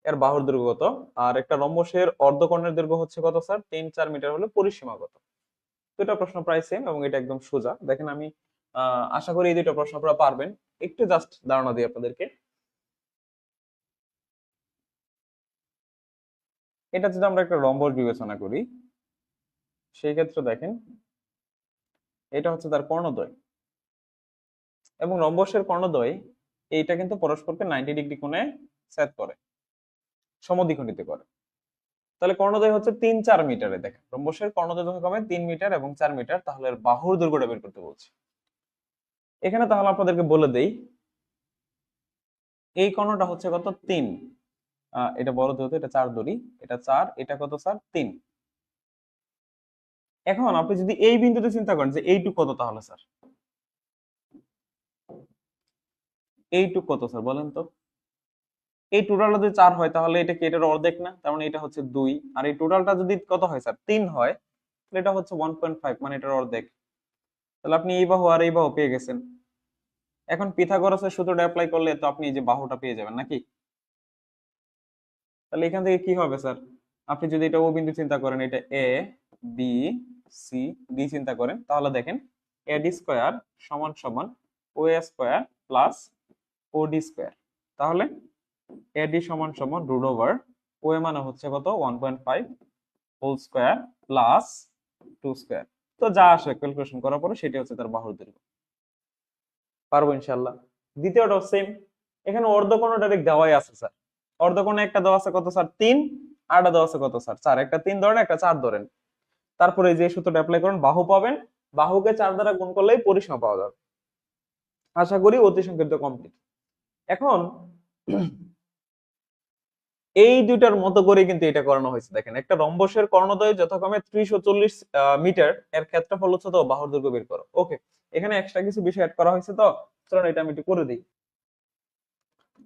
এর বাহুর দৈর্ঘ্য কত? আর একটা রম্বসের অর্ধকর্ণের দৈর্ঘ্য হচ্ছে কত স্যার? 3-4 মিটার হলে পরিসীমা কত? দুটো প্রশ্ন প্রায় সেম এবং এটা একদম সোজা। দেখেন আমি আশা করি এই দুটো প্রশ্ন আপনারা পারবেন। একটু জাস্ট ধারণা দিই আপনাদেরকে। এটা যদি আমরা একটা রম্বস বিবেচনা করি, সেই ক্ষেত্রে দেখেন এটা হচ্ছে তার কর্ণদ্বয়, এবং রম্বসের কর্ণদ্বয় এইটা কিন্তু পরস্পরকে 90 ডিগ্রি কোণে ছেদ করে, সমদ্বিখণ্ডিত করে। তাহলে কর্ণদ্বয় হচ্ছে 3-4 মিটারে। দেখেন রম্বসের কর্ণদ্বয় যথাক্রমে 3 মিটার এবং 4 মিটার, তাহলে এর বাহুর দৈর্ঘ্যটা বের করতে বলছে। এখানে তাহলে আপনাদেরকে বলে দেই, এই কর্ণটা হচ্ছে কত? 3। এটা বড় যেহেতু এটা 4 ধরি, এটা 4, এটা কত স্যার? 3। এখন আপনি যদি এই বিন্দুতে চিন্তা করেন যে এইটুক কত, তাহলে স্যার এইটুক কত স্যার বলেন তো? এই টোটালটা যদি 4 হয় তাহলে এটা কি এটার অর্ধেক না? তার মানে এটা হচ্ছে 2। আর এই টোটালটা যদি কত হয় স্যার? 3 হয়, তাহলে এটা হচ্ছে 1.5, মানে এটার অর্ধেক। তাহলে আপনি এই বাহু আর এই বাহু পেয়ে গেছেন। এখন পিথাগোরাসের সূত্রটা অ্যাপ্লাই করলে তো আপনি এই যে বাহুটা পেয়ে যাবেন নাকি? তাহলে এখান থেকে কি হবে স্যার? আপনি যদি এটা ও বিন্দু চিন্তা করেন, এটা এ বি সি ডি চিন্তা করেন, তাহলে দেখেন এ ডি স্কয়ার সমান সমান ও এ স্কয়ার প্লাস ও ডি স্কয়ার। তাহলে এ ডি সমান সমান রুট ওভার ও এ মানে হচ্ছে কত? 1.5 হোল স্কয়ার প্লাস 2 স্কয়ার। তো যা আসে ক্যালকুলেশন করার পরে সেটা হচ্ছে তার বাহুর দৈর্ঘ্য। পারবো ইনশাআল্লাহ। দ্বিতীয়টাও সেম। এখানে অর্ধকোণ ডাইরেক্ট দেওয়াই আছে স্যার। অর্ধকোণে একটা দেওয়া আছে কত স্যার? 3। আরটা দেওয়া আছে কত স্যার? 4। একটা 3 ধরেন, একটা 4 ধরেন। তারপরে যে সূত্রটা অ্যাপ্লাই করেন, বাহু পাবেন, বাহুকে 4 দ্বারা গুণ করলেই পরিসীমা পাওয়া যাবে। আশা করি অতি সংক্ষিপ্ত কমপ্লিট। এখন এই দুইটার মতো করে কিন্তু এটা করানো হয়েছে। দেখেন একটা রম্বসের কর্ণদ্বয় যথাক্রমে 30 ও 40 মিটার, এর ক্ষেত্রফল হচ্ছে তো বাহুর দৈর্ঘ্য বের করো। ওকে, এখানে এক্সট্রা কিছু বিষয় অ্যাড করা হয়েছে, তো চলুন এটা আমি একটু করে দিই।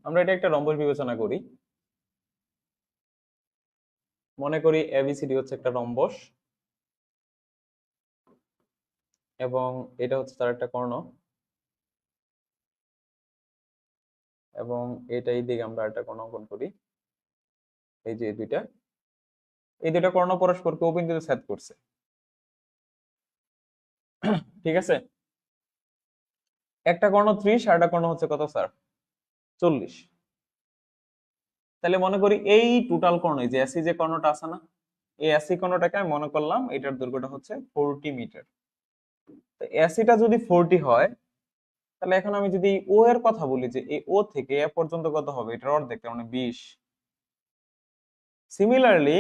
আমরা এটা একটা রম্বস বিবেচনা করি। মনে করি এবিসিডি হচ্ছে একটা রম্বস, এবং এটা হচ্ছে তার একটা কর্ণ, এবং এটা এই দিকে আমরা একটা কর্ণ অঙ্কন করি। এই যে এই দুইটা কর্ণ পরস্পরকে ও বিন্দুতে ছেদ করছে। ঠিক আছে, একটা কর্ণ 30 আর একটা কর্ণ হচ্ছে কত স্যার? 40। তাহলে মনে করি এই টোটাল কর্ণ, যে এসি যে কর্ণটা আছে না, এই এসি কর্ণটাকে আমি মনে করলাম এটার দৈর্ঘ্যটা হচ্ছে 40 মিটার। তো এসিটা যদি 40 হয়, তাহলে এখন আমি যদি ও এর কথা বলি, যে এই ও থেকে এ পর্যন্ত কত হবে, এটার অর্ধেক, তার মানে 20। সিমিলারলি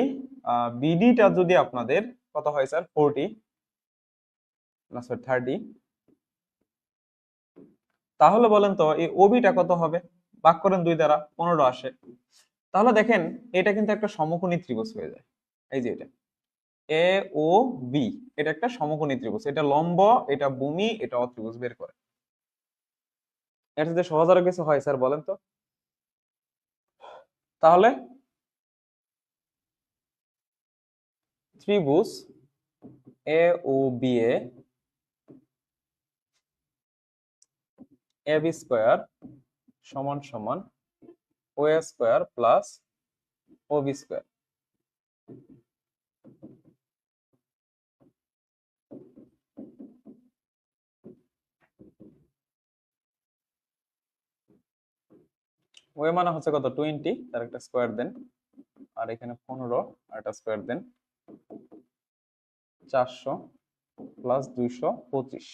বিডিটা যদি আপনাদের কত হয় স্যার, 40 না স্যার 30, তাহলে বলেন তো এই ওবিটা কত হবে? ভাগ করেন 2 দ্বারা, 15 আসে। তাহলে দেখেন এটা কিন্তু একটা সমকোণী ত্রিভুজ হয়ে যায়। এই যে এটা এ ও বি, এটা একটা সমকোণী ত্রিভুজ, এটা লম্ব, এটা ভূমি, এটা অত্রিভুজ বের করে। এটা যদি সহজ আরো কিছু হয় স্যার বলেন তো। তাহলে ত্রিভুজ এ ও B A A B square সমান সমান ও এ স্কোয়ার প্লাস ও বি স্কোয়ার। ও এ মানে হচ্ছে কত, 20, তার একটা স্কোয়ার দেন, আর এখানে 15 আর একটা স্কোয়ার দেন, 400 প্লাস 225।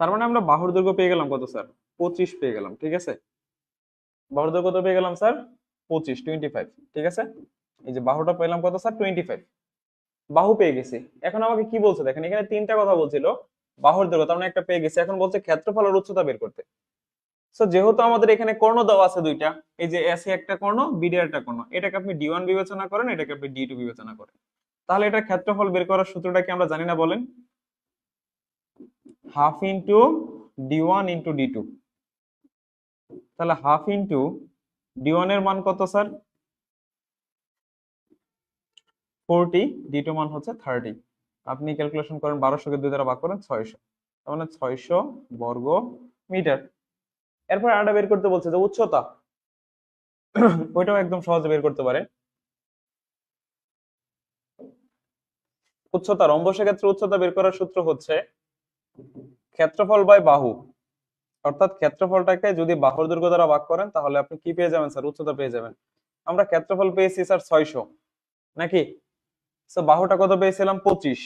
তার মানে আমরা বাহুর দৈর্ঘ্য পেয়ে গেলাম কত স্যার, 25 পেয়ে গেলাম, ঠিক আছে। বাহুর দৈর্ঘ্য কত পেয়ে গেলাম স্যার, 25, ঠিক আছে। এই যে বাহুটা পেলাম কত স্যার, 25, বাহু পেয়ে গেছি। এখন আমাকে কি বলছে দেখেন, এখানে তিনটা কথা বলছিল, বাহুর দৈর্ঘ্য তার মানে একটা পেয়ে গেছি, এখন বলছে ক্ষেত্রফল আর উচ্চতা বের করতে। সো যেহেতু আমাদের এখানে কর্ণ দেওয়া আছে দুইটা, এই যে এসি একটা কর্ণ, বিডি একটা কর্ণ, এটাকে আপনি ডি ওয়ান বিবেচনা করেন, এটাকে আপনি ডি টু বিবেচনা করেন, তাহলে এটা ক্ষেত্রফল বের করার সূত্রটা কি আমরা জানি না বলেন, half into D one into D two. তাহলে হাফ ইন্টু ডি ওয়ান এর মান কত স্যার, 40, ডি টু মান হচ্ছে 30। আপনি ক্যালকুলেশন করেন, 1200 কে 2 দ্বারা ভাগ করেন 600, তার মানে 600 বর্গ মিটার। এরপর আরেকটা বের করতে বলছে যে উচ্চতা, ওইটাও একদম সহজে বের করতে পারে। উচ্চতা, রম্বসের ক্ষেত্রে উচ্চতা বের করার সূত্র হচ্ছে ক্ষেত্রফল বাই বাহু, অর্থাৎ ক্ষেত্রফলটাকে যদি বাহুর দৈর্ঘ্য দ্বারা ভাগ করেন, তাহলে আপনি কি পেয়ে যাবেন স্যার, উচ্চতা পেয়ে যাবেন। আমরা ক্ষেত্রফল পেয়েছি স্যার 600 নাকি, তো বাহুটা কত পেয়েছিলাম, 25,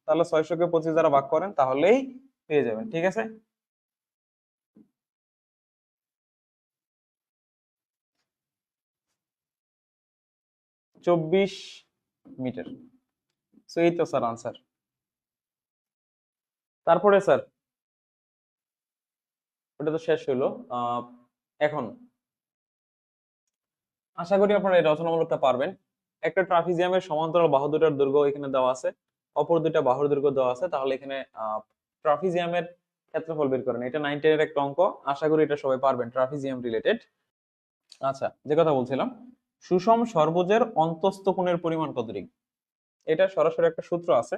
তাহলে 600 কে 25 দ্বারা ভাগ করেন, তাহলেই পেয়ে যাবেন, ঠিক আছে। 24 মিটার। সো এই তো স্যার আনসার। তারপরে স্যার ওটা তো শেষ হইলো। এখন আশা করি আপনারা এই রচনামূলকটা পারবেন। একটা ট্রাপিজিয়ামের সমান্তরাল বাহু দুটার দৈর্ঘ্য এখানে দেওয়া আছে, অপর দুইটা বাহুর দৈর্ঘ্য দেওয়া আছে, তাহলে এখানে ট্রাপিজিয়ামের ক্ষেত্রফল বের করেন। এটা 9 10 এর একটা অঙ্ক, আশা করি এটা সবাই পারবেন, ট্রাপিজিয়াম রিলেটেড। আচ্ছা, যে কথা বলছিলাম, সুষম ষড়ভুজের অন্তস্থ কোণের পরিমাণ কত ডিগ্রি, এটা সরাসরি একটা সূত্র আছে,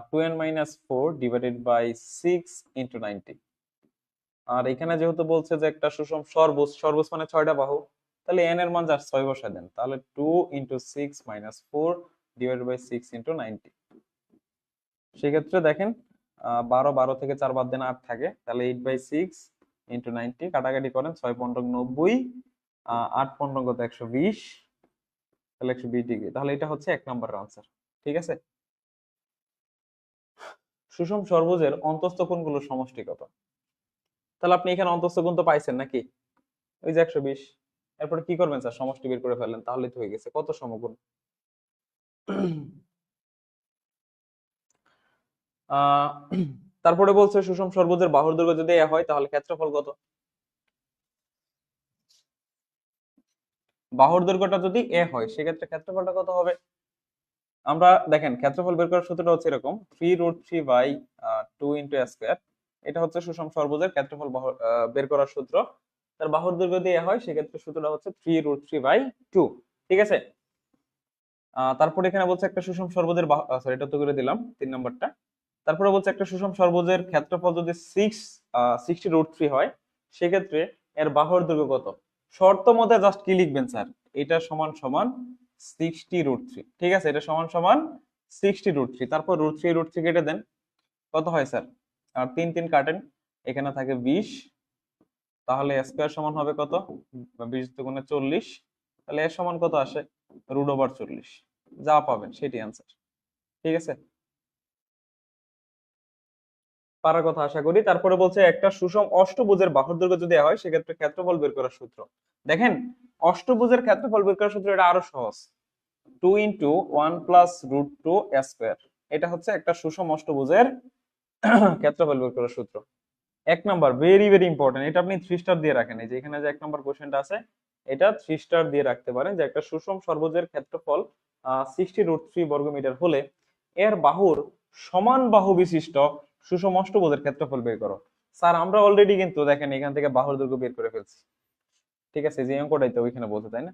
2n - 4 ডিভাইডেড বাই 6 ইন্টু 90। আর এখানে যেহেতু বলছে যে একটা সুষম ষড়ভুজ, ষড়ভুজ মানে 6টা বাহু, তাহলে n এর মান যা 6 বসায় দেন, তাহলে 2 into 6 minus 4 divided by 6 into 90। সেক্ষেত্রে দেখেন 12 12 থেকে 4 বাদ দেন 8 থাকে, তাহলে 8/6 ইন্টু 90, কাটাকাটি করেন, 6 15 90, 8 15 কত 120, তাহলে 120 ডিগ্রি। তাহলে এটা হচ্ছে 1 নম্বরের আনসার, ঠিক আছে। সুষম ষড়ভুজের অন্তস্থ কোণগুলোর সমষ্টি কত? তাহলে আপনি এখানে অন্তস্থ কোণ তো পাইছেন নাকি, ওই যে 120। এরপরে কি করবেন স্যার, সমষ্টি বের করে ফেলেন, তাহলেই তো হয়ে গেছে, কত সমকোণ। আহ তারপরে বলছে সুষম ষড়ভুজের বাহুর দৈর্ঘ্য যদি এ হয়, তাহলে ক্ষেত্রফল কত। বাহুর দৈর্ঘ্যটা যদি এ হয়, সেক্ষেত্রে ক্ষেত্রফলটা কত হবে। আমরা দেখেন ক্ষেত্রফল বের করার সূত্রটা হচ্ছে এরকম, 3√3/2 ইন্টু a স্কয়ার। এটা হচ্ছে সুষম ষড়ভুজের ক্ষেত্রফল বের করার সূত্র। তার বাহুর দৈর্ঘ্য দিয়ে হয়, সেক্ষেত্রে সূত্রটা হচ্ছে 3√3/2, ঠিক আছে। তারপরে এখানে বলছে একটা সুষম ষড়ভুজের সরি, এটা তো করে দিলাম 3 নম্বরটা। তারপরে বলছে একটা সুষম ষড়ভুজের ক্ষেত্রফল যদি 60√3 হয়, সেক্ষেত্রে এর বাহুর দৈর্ঘ্য কত। শর্ত মতে জাস্ট কি লিখবেন স্যার, এটা সমান সমান 60√3, ঠিক আছে, এটা সমান সমান 60√3, তারপর √3 কেটে দেন, কত হয় স্যার? আর 3 3 কাটেন, এখানে থাকে 20, তাহলে স্কয়ার সমান হবে কত? 20 দুগুণে 40, তাহলে এর সমান কত আসে? √40। যা পাবেন সেটি অ্যান্সার। ঠিক আছে, পারার কথা আশা করি। তারপরে বলছে একটা সুষম অষ্টভুজের বাহুর দৈর্ঘ্য যদি দেওয়া হয় সেক্ষেত্রে ক্ষেত্রফল বের করার সূত্র। দেখেন, অষ্টভুজের ক্ষেত্রফল বের করার সূত্র এটা আরো সহজ। 2 × 1 + √2 স্কয়ার, এটা হচ্ছে একটা সুষম অষ্টভুজের ক্ষেত্রফল বের করার সূত্র। এক নাম্বার ভেরি ভেরি ইম্পর্টেন্ট, এটা আপনি 3 স্টার দিয়ে রাখেন। এই যে এখানে যে 1 নাম্বার কোশ্চেনটা আছে, এটা 3 স্টার দিয়ে রাখতে পারেন যে একটা সুষম ষড়ভুজের ক্ষেত্রফল 60√3 বর্গমিটার হলে এর বাহুর সমান বাহু বিশিষ্ট সুষম অষ্টভুজের ক্ষেত্রফল বের করো। স্যার আমরা অলরেডি কিন্তু দেখেন এখান থেকে বাহুর দৈর্ঘ্য বের করে ফেলছি। ঠিক আছে, যে অঙ্কটাই তো ওইখানে বলতে, তাই না?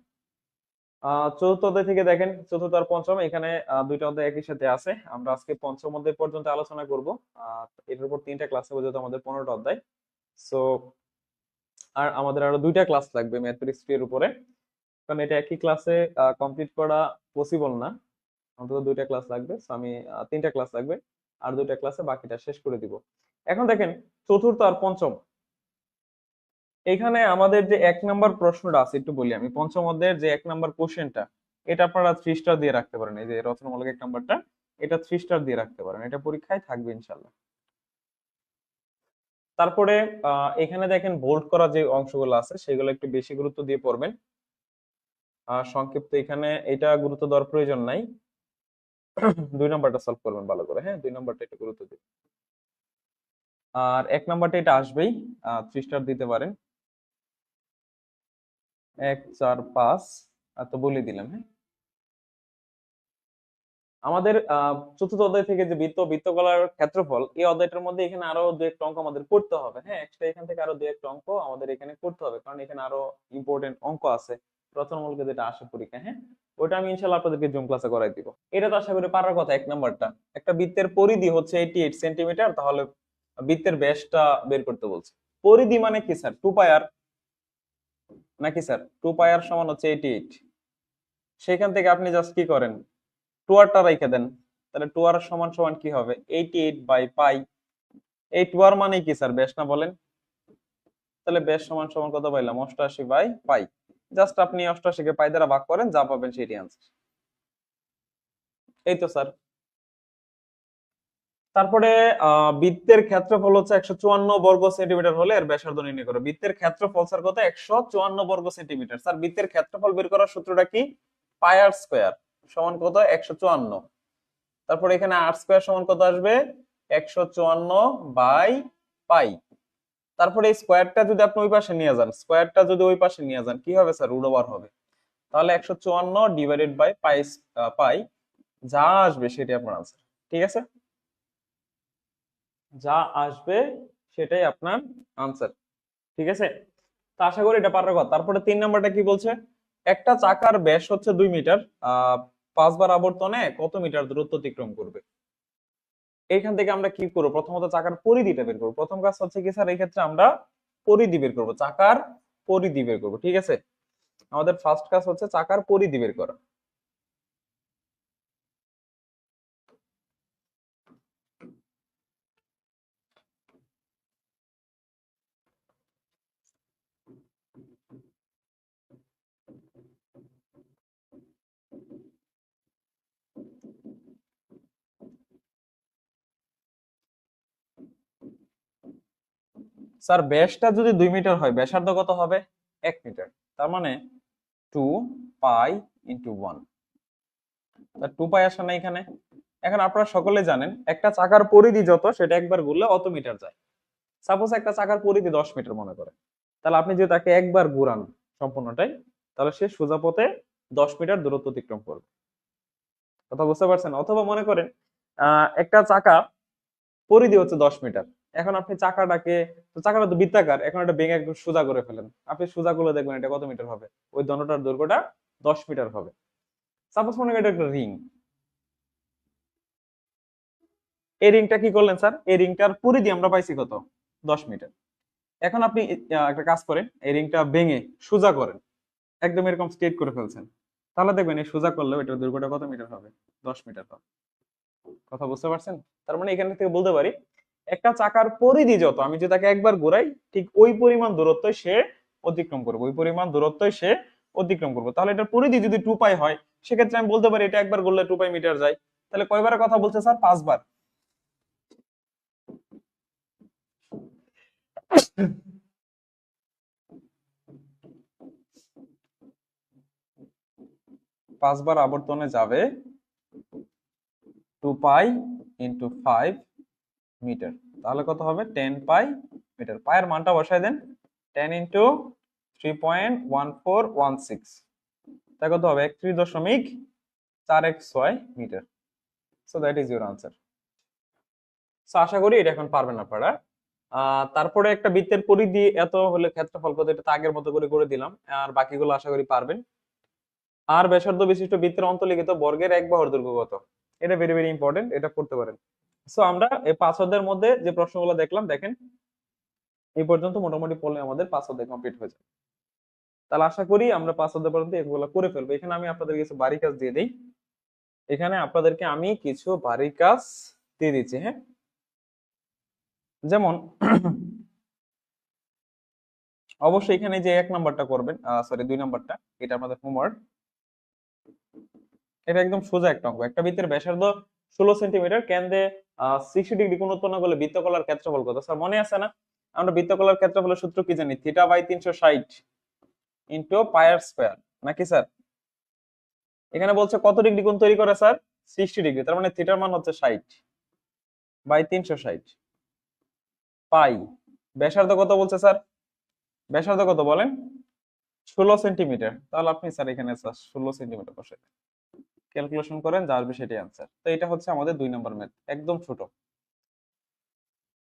চতুর্থ অধ্যায় থেকে দেখেন, চতুর্থ আর পঞ্চম, এখানে দুইটা অধ্যায় একই সাথে আছে। আমরা আজকে পঞ্চম অধ্যায় পর্যন্ত আলোচনা করব। এর উপর 3টা ক্লাস হবে, যেহেতু আমাদের 15টা অধ্যায়। সো আর আমাদের আরো 2টা ক্লাস লাগবে ম্যাথমেটিক্স 3 এর উপরে, কারণ এটা একই ক্লাসে কমপ্লিট করা পসিবল না। অন্তত 2টা ক্লাস লাগবে। সো আমি 3টা ক্লাস লাগবে, আর 2টা ক্লাসে বাকিটা শেষ করে দিব। এখন দেখেন চতুর্থ আর পঞ্চম, এখানে আমাদের যে 1 নাম্বার প্রশ্নটা আছে একটু বলি আমি। পঞ্চম অধ্যায়ের যে 1 নাম্বার কোশ্চেনটা, এটা আপনারা 3 স্টার দিয়ে রাখতে পারেন। এই যে রচনামূলক 1 নাম্বারটা, এটা 3 স্টার দিয়ে রাখতে পারেন, এটা পরীক্ষায় থাকবে ইনশাল্লাহ। তারপরে এখানে দেখেন বোল্ড করা যে অংশগুলো আছে সেগুলো একটু বেশি গুরুত্ব দিয়ে পড়বেন। সংক্ষিপ্ত এখানে এটা গুরুত্ব দেওয়ার প্রয়োজন নাই। 2 নাম্বারটা সলভ করবেন ভালো করে, হ্যাঁ 2 নাম্বারটা একটু গুরুত্ব দিন। আর 1 নাম্বারটা এটা আসবেই, 3 স্টার দিতে পারেন। 1 4 5 তো বলে দিলাম, হ্যাঁ। আমাদের চতুর্থ অধ্যায় থেকে যে বৃত্তকলার ক্ষেত্রফল, এই অধ্যায়টার মধ্যে এখানে আরো 2-1টা অঙ্ক আমাদের করতে হবে, হ্যাঁ এক্সট্রা এখান থেকে আরো 2-1টা অঙ্ক আমাদের এখানে করতে হবে, কারণ এখানে আরো ইম্পর্টেন্ট অঙ্ক আছে রচনামূলকে যেটা আসে পরীক্ষা, হ্যাঁ ওটা আমি ইনশাআল্লাহ আপনাদেরকে জুম ক্লাসে করাই দিব। এটা তো আশা করি পারার কথা। 1 নাম্বারটা, একটা বৃত্তের পরিধি হচ্ছে 88 সেন্টিমিটার, তাহলে বৃত্তের ব্যাসটা বের করতে বলছে। পরিধি মানে কি স্যার? 2 পাই আর, নাকি স্যার 2 পাই আর সমান হচ্ছে 88। সেখান থেকে আপনি জাস্ট কি করেন, টুয়ারটা রেখে দেন, তাহলে টুয়ার সমান সমান কি হবে? 88/পাই। এই টুয়ার মানে কি স্যার? ব্যাস না বলেন? তাহলে ব্যাস সমান সমান কত পাইলাম? 88/পাই। জাস্ট আপনি 88 কে পাই দ্বারা ভাগ করেন, যা পাবেন সেটি आंसर। এই তো স্যার। তারপরে বৃত্তের ক্ষেত্রফল হচ্ছে 154 বর্গ সেন্টিমিটার হলে এর ব্যাসার্ধ নির্ণয় করো। বৃত্তের ক্ষেত্রফল স্যার কত? 154 বর্গ সেন্টিমিটার। স্যার বৃত্তের ক্ষেত্রফল বের করার সূত্রটা কি? পাই আর স্কয়ার সমান কত? 154। তারপর এখানে আর স্কয়ার সমান কত আসবে? 154/পাই। তারপরে এই স্কয়ারটা যদি আপনি ওই পাশে নিয়ে যান, স্কয়ারটা যদি ওই পাশে নিয়ে যান কি হবে স্যার? রুট ওভার হবে। তাহলে 154/পাই, পাই যা আসবে সেটাই আপনার আনসার। ঠিক আছে, যা আসবে সেটাই আপনার আনসার। ঠিক আছে, তো আশা করি এটা পারার কথা। তারপরে 3 নাম্বারটা কি বলছে? একটা চাকার ব্যাস হচ্ছে 2 মিটার, 5 বার আবর্তনে কত মিটার দূরত্ব অতিক্রম করবে? এইখান থেকে আমরা কি করবো? প্রথমত চাকার পরিধিটা বের করবো। প্রথম কাজ হচ্ছে কি স্যার, এই ক্ষেত্রে আমরা পরিধি বের করবো, চাকার পরিধি বের করবো। ঠিক আছে, আমাদের ফার্স্ট কাজ হচ্ছে চাকার পরিধি বের করা। স্যার ব্যাসটা যদি 2 মিটার হয়, ব্যাসার্ধ কত হবে? 1 মিটার। তার মানে 2 পাই ইন্টু 1। 2 পাই আসে না এখানে? এখন আপনারা সকলে জানেন একটা চাকার পরিধি যত, সেটা একবার ঘুরলে অত মিটার যায়। সাপোজ একটা চাকার পরিধি 10 মিটার মনে করেন, তাহলে আপনি যদি তাকে একবার ঘুরান সম্পূর্ণটাই, তাহলে সে সোজা পথে 10 মিটার দূরত্ব অতিক্রম করবে। কথা বুঝতে পারছেন? অথবা মনে করেন একটা চাকা পরিধি হচ্ছে 10 মিটার। এখন আপনি চাকাটাকে, তো চাকাটা তো বৃত্তাকার, এখন এটা ভেঙে একদম সোজা করে ফেলেন, আপনি সোজা করলে দেখবেন এটা কত মিটার হবে? ওই দণ্ডটার দৈর্ঘ্যটা 10 মিটার হবে। সাপোজ মনে করেন এটা একটা রিং। এই রিংটা কি করলেন স্যার? এই রিংটার পরিধি আমরা পাইছি কত? 10 মিটার। এখন আপনি একটা কাজ করেন, এই রিংটা ভেঙে সোজা করেন, একদম এরকম স্ট্রেট করে ফেলছেন, তাহলে দেখবেন এই সোজা করলেও এটার দৈর্ঘ্যটা কত মিটার হবে? 10 মিটার হবে। কথা বুঝতে পারছেন? তার মানে এখান থেকে বলতে পারি একটা চাকার পরিধি যত, আমি যদি তাকে একবার ঘোরাই ঠিক ওই পরিমাণ দূরত্বই সে অতিক্রম করবে, ওই পরিমাণ দূরত্বই সে অতিক্রম করবে। তাহলে এটার পরিধি যদি 2 পাই হয়, সেক্ষেত্রে আমি বলতে পারি এটা একবার ঘুরলে 2 পাই মিটার যায়। তাহলে কয়বারের কথা বলছে স্যার? 5 বার। 5 বার আবর্তনে যাবে 2 পাই ইন্টু 5 মিটার। তাহলে কত হবে? 10 পাই মিটার। পায়ের মানটা বসায় দেন, 10 ইন্টু 3.1416, তাই কত হবে? 31.416 metre. So that is your answer. So আশা করি এটা এখন পারবেন আপনারা। তারপরে একটা বৃত্তের পরিধি এত হলে ক্ষেত্রফল কত, এটা তো আগের মতো করে করে দিলাম, আর বাকিগুলো আশা করি পারবেন। আর ব্যাসার্ধ বিশিষ্ট বৃত্তের অন্তর্লিখিত বর্গের এক বাহুর দৈর্ঘ্য কত, এটা ভেরি ভেরি ইম্পর্টেন্ট, এটা পড়তে পারেন। সো আমরা এই 5 অধ্যায়ের মধ্যে যে প্রশ্নগুলো দেখলাম, দেখেন এই পর্যন্ত মোটামুটি পড়লে আমাদের 5 অধ্যায় কমপ্লিট হয়ে যাবে। তাহলে আশা করি আমরা 5 অধ্যায় পর্যন্ত এগুলো করে ফেলবো। এখানে আমি আপনাদের কিছু বাড়ি কাজ দিয়ে দিই, এখানে আপনাদেরকে আমি কিছু বাড়ি কাজ দিয়ে দিচ্ছি। হ্যাঁ, যেমন অবশ্যই এখানে যে 1 নাম্বারটা করবেন, সরি 2 নাম্বারটা, এটা আমাদের হোমওয়ার্ক। এটা একদম সোজা একটা অঙ্ক। একটা বৃত্তের ব্যাসার্ধ 16 সেন্টিমিটার, কেন্দ্রে 60 ডিগ্রি কোণ উৎপন্ন করলে বৃত্তকলার ক্ষেত্রফল কত? স্যার মনে আছে না, আমরা বৃত্তকলার ক্ষেত্রফলের সূত্র কি জানি? থিটা বাই 360 ইন্টু পাই আর স্কয়ার, নাকি স্যার? এখানে বলছে কত ডিগ্রি কোণ তৈরি করে স্যার? 60 ডিগ্রি। তার মানে থিটার মান হচ্ছে 60 বাই 360 পাই। ব্যাসার্ধ কত বলছে স্যার? ব্যাসার্ধ কত বলেন? 16 সেন্টিমিটার। তাহলে আপনি স্যার এখানে 16 সেন্টিমিটার বসে ক্যালকুলেশন করেন, যা আসবে সেটাই আনসার। তো এটা হচ্ছে আমাদের 2 নম্বর ম্যাথ, একদম ছোট।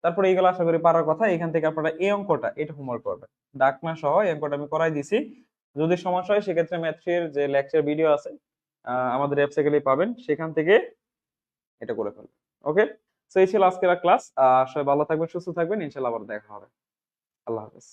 তারপরে এইগুলো আশা করি পারার কথা। এখান থেকে আপনারা এই অঙ্কটা, এটা হোমওয়ার্ক করবেন, ডাকনা সহ এই অঙ্কটা আমি করাই দিছি। যদি সমস্যা হয় সেক্ষেত্রে ম্যাথের যে লেকচার ভিডিও আছে আমাদের অ্যাপসে গেলেই পাবেন, সেখান থেকে এটা করে ফেলবেন। ওকে, তো এই ছিল আজকের ক্লাস। সবাই ভালো থাকবেন, সুস্থ থাকবেন, ইনশাআল্লাহ আবার দেখা হবে। আল্লাহ হাফেজ।